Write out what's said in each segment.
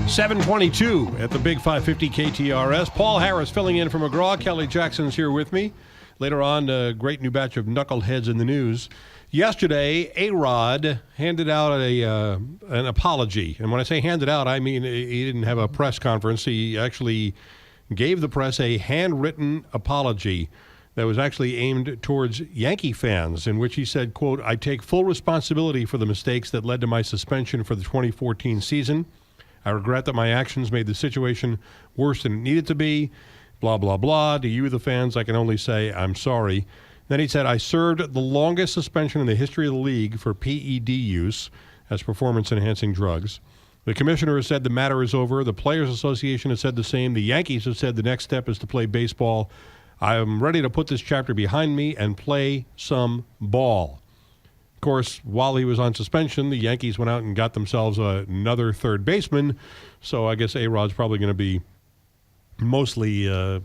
7:22 at the Big 550 KTRS. Paul Harris filling in for McGraw. Kelly Jackson's here with me. Later on, a great new batch of knuckleheads in the news. Yesterday, ARod handed out an apology. And when I say handed out, I mean he didn't have a press conference. He actually gave the press a handwritten apology that was actually aimed towards Yankee fans, in which he said, quote, "I take full responsibility for the mistakes that led to my suspension for the 2014 season. I regret that my actions made the situation worse than it needed to be. Blah, blah, blah. To you, the fans, I can only say I'm sorry." Then he said, "I served the longest suspension in the history of the league for PED use as performance-enhancing drugs. The commissioner has said the matter is over. The Players Association has said the same. The Yankees have said the next step is to play baseball. I am ready to put this chapter behind me and play some ball." Of course, while he was on suspension, the Yankees went out and got themselves another third baseman. So I guess ARod's probably going to be mostly a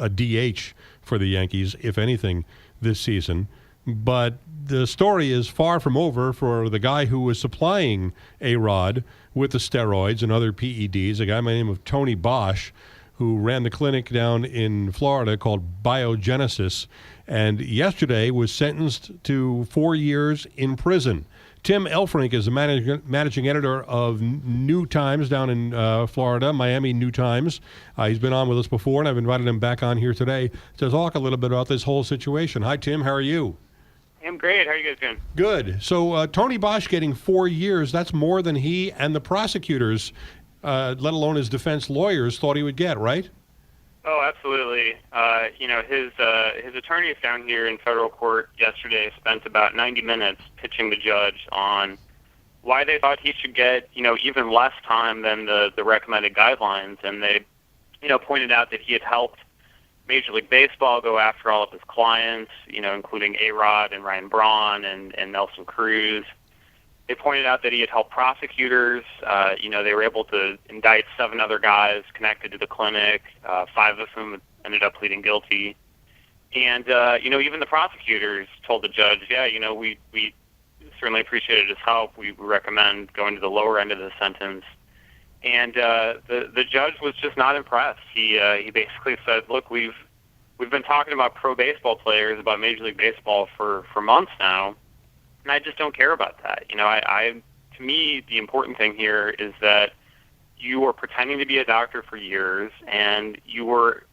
DH for the Yankees, if anything, this season. But the story is far from over for the guy who was supplying ARod with the steroids and other PEDs, a guy by the name of Tony Bosch, who ran the clinic down in Florida called Biogenesis, and yesterday was sentenced to 4 years in prison. Tim Elfrink is the managing editor of New Times down in Florida, Miami New Times. He's been on with us before, and I've invited him back on here today to talk a little bit about this whole situation. Hi, Tim. How are you? I'm great. How are you guys doing? Good. So Tony Bosch getting 4 years, that's more than he and the prosecutors, let alone his defense lawyers, thought he would get, right? Oh, absolutely. His attorneys down here in federal court yesterday spent about 90 minutes pitching the judge on why they thought he should get, even less time than the recommended guidelines. And they, pointed out that he had helped Major League Baseball go after all of his clients, including ARod and Ryan Braun and Nelson Cruz. They pointed out that he had helped prosecutors. They were able to indict 7 other guys connected to the clinic, 5 of whom ended up pleading guilty. And, even the prosecutors told the judge, we certainly appreciated his help. We recommend going to the lower end of the sentence. And the judge was just not impressed. He basically said, look, we've been talking about pro baseball players, about Major League Baseball for months now, and I just don't care about that. To me, the important thing here is that you were pretending to be a doctor for years, and you were,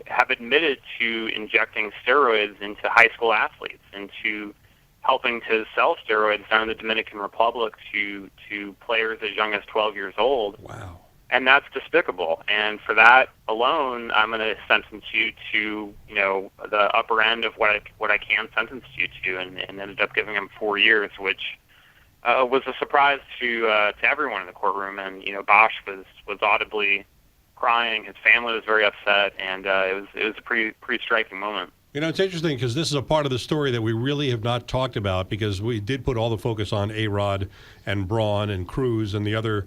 have admitted to injecting steroids into high school athletes, into helping to sell steroids down in the Dominican Republic to players as young as 12 years old. Wow. And that's despicable. And for that alone, I'm going to sentence you to, the upper end of what I can sentence you to, and ended up giving him 4 years, which was a surprise to everyone in the courtroom. And Bosch was audibly crying. His family was very upset, and it was a pretty striking moment. It's interesting because this is a part of the story that we really have not talked about, because we did put all the focus on ARod and Braun and Cruz and the other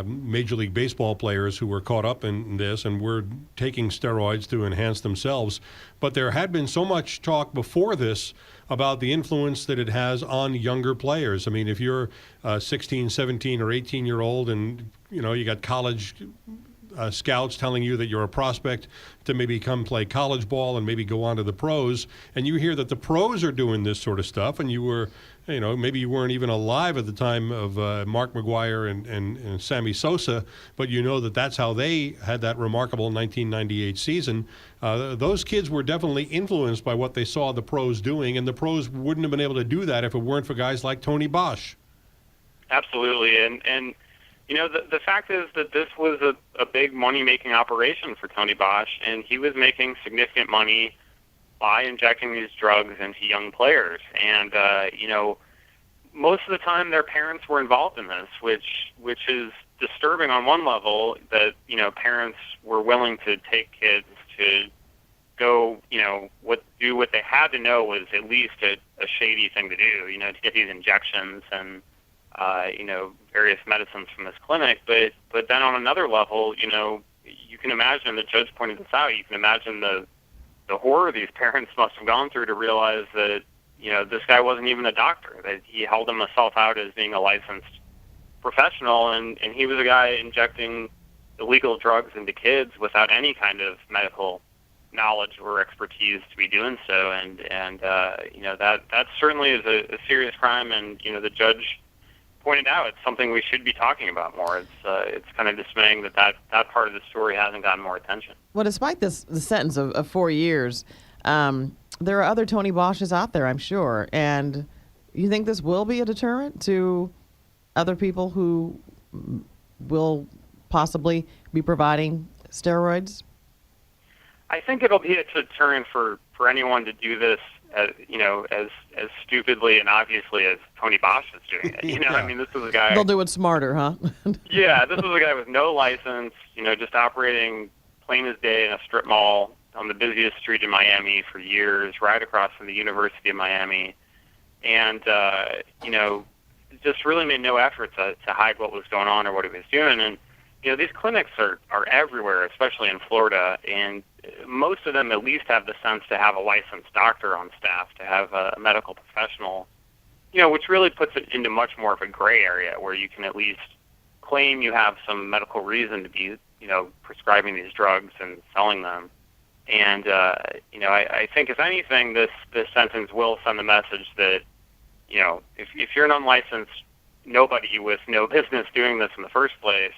Major League Baseball players who were caught up in this and were taking steroids to enhance themselves. But there had been so much talk before this about the influence that it has on younger players. I mean, if you're 16, 17, or 18-year-old and, you got college scouts telling you that you're a prospect to maybe come play college ball and maybe go on to the pros, and you hear that the pros are doing this sort of stuff, and you were, maybe you weren't even alive at the time of Mark McGwire and Sammy Sosa, but that's how they had that remarkable 1998 season. Those kids were definitely influenced by what they saw the pros doing, and the pros wouldn't have been able to do that if it weren't for guys like Tony Bosch. Absolutely, and the fact is that this was a big money-making operation for Tony Bosch, and he was making significant money by injecting these drugs into young players. And, most of the time their parents were involved in this, which is disturbing on one level, that, parents were willing to take kids to go, do what they had to know was at least a shady thing to do, to get these injections and various medicines from this clinic. But then on another level, you can imagine, the judge pointed this out, you can imagine the horror these parents must have gone through to realize that, this guy wasn't even a doctor, that he held himself out as being a licensed professional, and he was a guy injecting illegal drugs into kids without any kind of medical knowledge or expertise to be doing so, and that certainly is a serious crime, and the judge pointed out it's something we should be talking about more. It's kind of dismaying that part of the story hasn't gotten more attention. Well, despite the sentence of 4 years, there are other Tony Bosches out there, I'm sure, and you think this will be a deterrent to other people who will possibly be providing steroids? I think it'll be a deterrent for anyone to do this, as stupidly and obviously as Tony Bosch is doing it. Yeah. I mean, this is a guy. They'll do it smarter, huh? Yeah, this is a guy with no license. Just operating plain as day in a strip mall on the busiest street in Miami for years, right across from the University of Miami, and just really made no effort to hide what was going on or what he was doing. And these clinics are everywhere, especially in Florida, and most of them at least have the sense to have a licensed doctor on staff, to have a medical professional, which really puts it into much more of a gray area where you can at least claim you have some medical reason to be, prescribing these drugs and selling them. And, I think if anything, this sentence will send the message that, if you're an unlicensed nobody with no business doing this in the first place,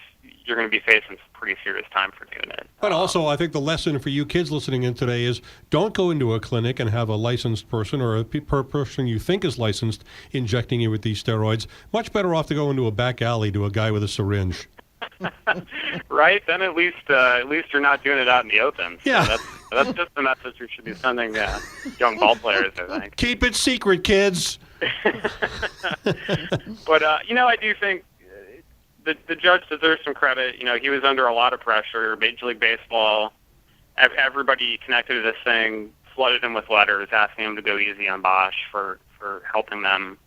you're going to be facing some pretty serious time for doing it. But also, I think the lesson for you kids listening in today is don't go into a clinic and have a licensed person or a person you think is licensed injecting you with these steroids. Much better off to go into a back alley to a guy with a syringe. Right? Then at least you're not doing it out in the open. So Yeah. That's just the message we should be sending young ball players, I think. Keep it secret, kids. But, I do think the judge deserves some credit. He was under a lot of pressure. Major League Baseball, everybody connected to this thing flooded him with letters asking him to go easy on Bosch for helping them,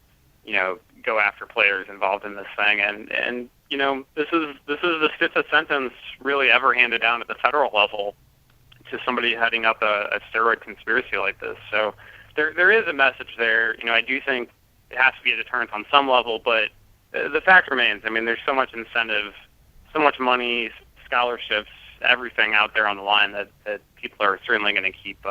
go after players involved in this thing. And this is the stiffest sentence really ever handed down at the federal level to somebody heading up a steroid conspiracy like this. So there is a message there. I do think it has to be a deterrent on some level, but the fact remains, there's so much incentive, so much money, scholarships, everything out there on the line that people are certainly going to keep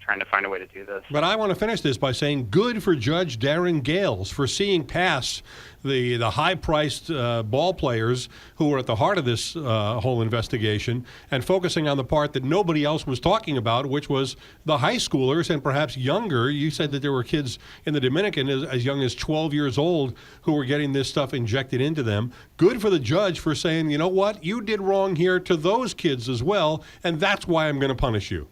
trying to find a way to do this. But I want to finish this by saying good for Judge Darren Gales for seeing past the high-priced ball players who were at the heart of this whole investigation and focusing on the part that nobody else was talking about, which was the high schoolers and perhaps younger. You said that there were kids in the Dominican as young as 12 years old who were getting this stuff injected into them. Good for the judge for saying, you know what, you did wrong here to those kids as well, and that's why I'm going to punish you.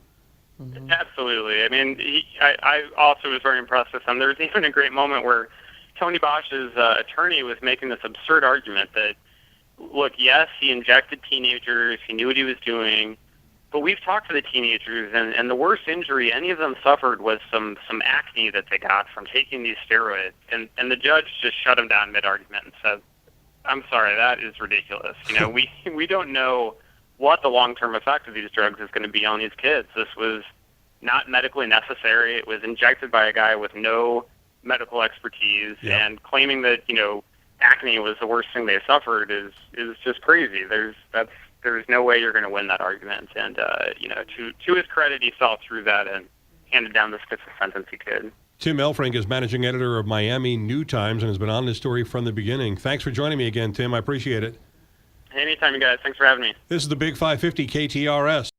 Absolutely. I also was very impressed with him. There was even a great moment where Tony Bosch's attorney was making this absurd argument that, look, yes, he injected teenagers, he knew what he was doing, but we've talked to the teenagers, and the worst injury any of them suffered was some acne that they got from taking these steroids. And the judge just shut him down mid-argument and said, I'm sorry, that is ridiculous. We don't know what the long-term effect of these drugs is going to be on these kids. This was not medically necessary. It was injected by a guy with no medical expertise, and claiming that acne was the worst thing they suffered is just crazy. There's no way you're going to win that argument. And to his credit, he saw through that and handed down the stiffest sentence he could. Tim Elfrink is managing editor of Miami New Times and has been on this story from the beginning. Thanks for joining me again, Tim. I appreciate it. Anytime, you guys. Thanks for having me. This is the Big 550 KTRS.